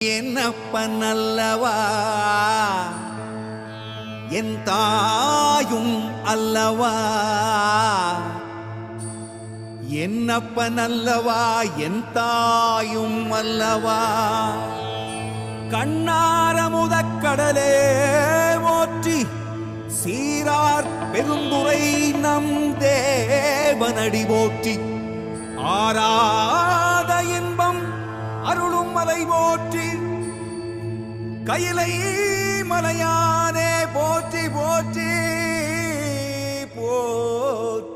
என்னப்பன் அல்லவா என் தாயும் அல்லவா, என்னப்பன் அல்லவா என் தாயும் அல்லவா. கண்ணாரமுதக்கடலே போற்றி சீரார் பெருந்துரை நம் தேவனடி போற்றி. ஆராத இன்பம் அருளும் மலை போற்றி, கையிலை மலையானே போற்றி போற்றி போற்றி.